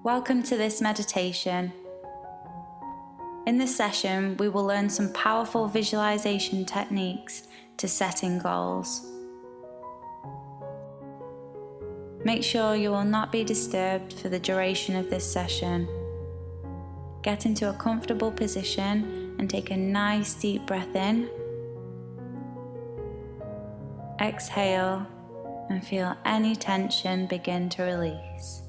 Welcome to this meditation. In this session, we will learn some powerful visualization techniques to setting goals. Make sure you will not be disturbed for the duration of this session. Get into a comfortable position and take a nice deep breath in. Exhale and feel any tension begin to release.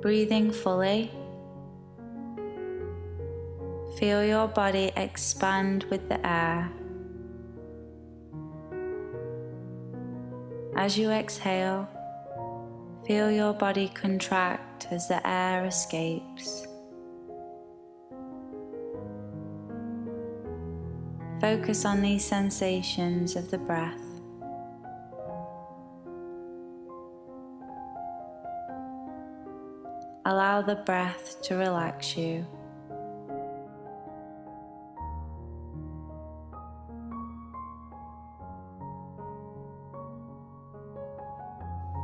Breathing fully, feel your body expand with the air. As you exhale, feel your body contract as the air escapes. Focus on these sensations of the breath. Allow the breath to relax you.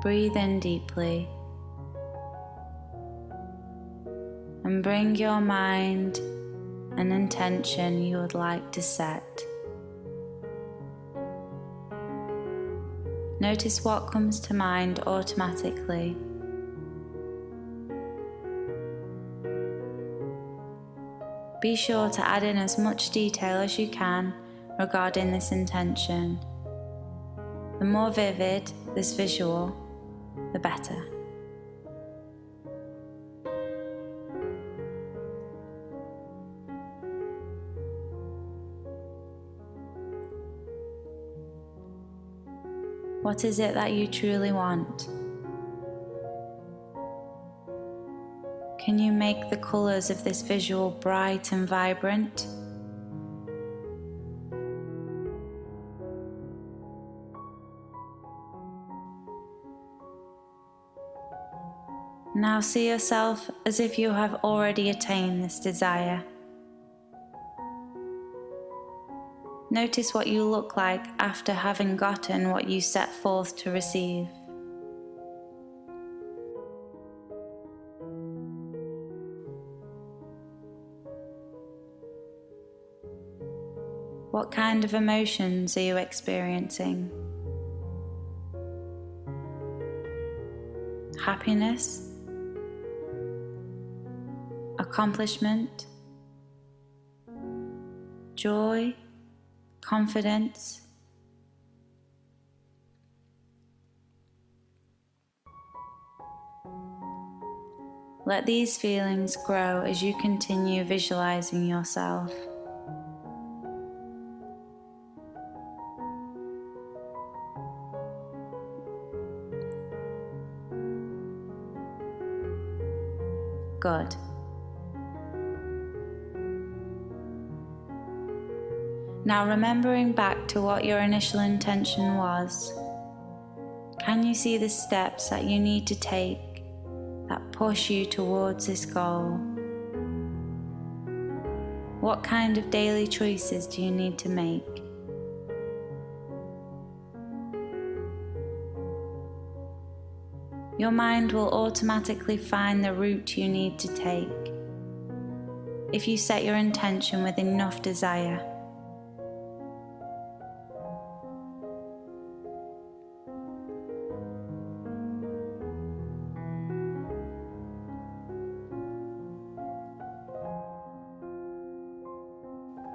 Breathe in deeply and bring your mind an intention you would like to set. Notice what comes to mind automatically. Be sure to add in as much detail as you can regarding this intention. The more vivid this visual, the better. What is it that you truly want? Can you make the colours of this visual bright and vibrant? Now see yourself as if you have already attained this desire. Notice what you look like after having gotten what you set forth to receive. What kind of emotions are you experiencing? Happiness? Accomplishment? Joy? Confidence? Let these feelings grow as you continue visualizing yourself. Good. Now remembering back to what your initial intention was, can you see the steps that you need to take that push you towards this goal? What kind of daily choices do you need to make? Your mind will automatically find the route you need to take if you set your intention with enough desire.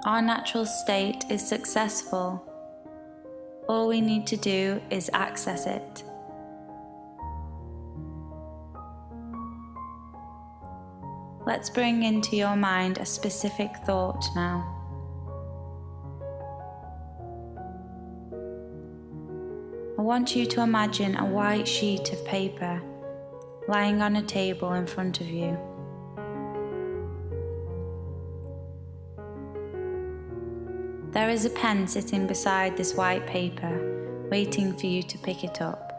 Our natural state is successful. All we need to do is access it. Let's bring into your mind a specific thought now. I want you to imagine a white sheet of paper lying on a table in front of you. There is a pen sitting beside this white paper, waiting for you to pick it up.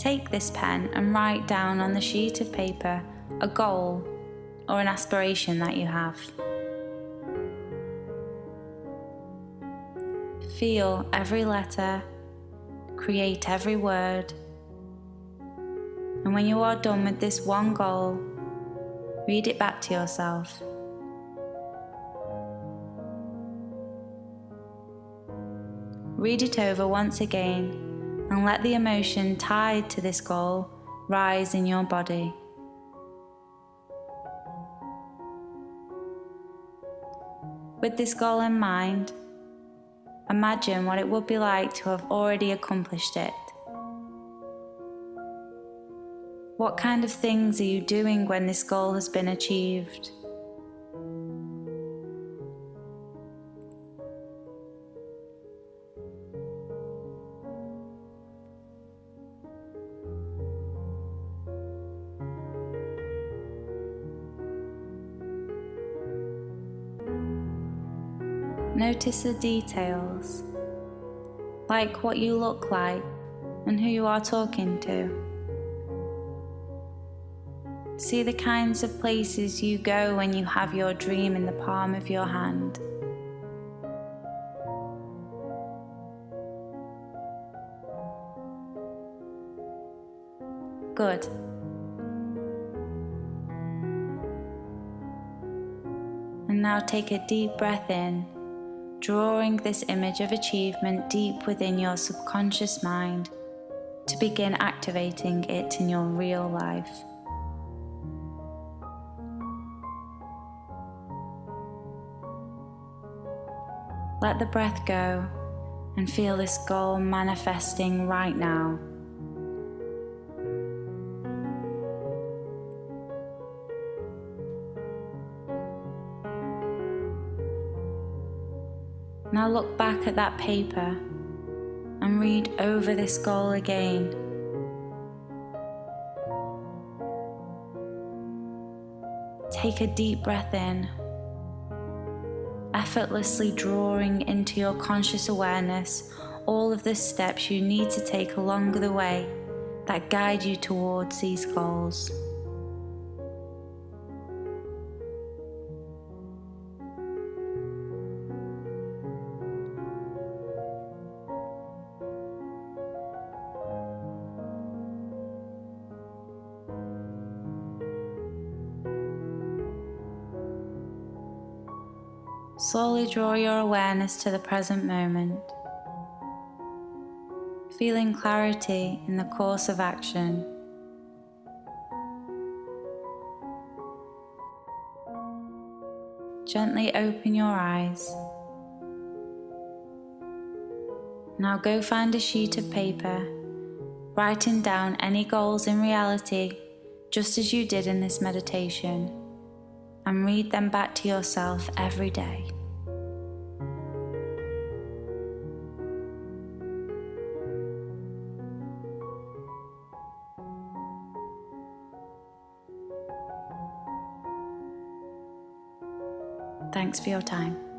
Take this pen and write down on the sheet of paper a goal or an aspiration that you have. Feel every letter, create every word, and when you are done with this one goal, read it back to yourself. Read it over once again and let the emotion tied to this goal rise in your body. With this goal in mind, imagine what it would be like to have already accomplished it. What kind of things are you doing when this goal has been achieved? Notice the details, like what you look like and who you are talking to. See the kinds of places you go when you have your dream in the palm of your hand. Good. And now take a deep breath in, drawing this image of achievement deep within your subconscious mind to begin activating it in your real life. Let the breath go and feel this goal manifesting right now. Now look back at that paper and read over this goal again. Take a deep breath in, effortlessly drawing into your conscious awareness all of the steps you need to take along the way that guide you towards these goals. Slowly draw your awareness to the present moment, feeling clarity in the course of action. Gently open your eyes. Now go find a sheet of paper, writing down any goals in reality, just as you did in this meditation, and read them back to yourself every day. Thanks for your time.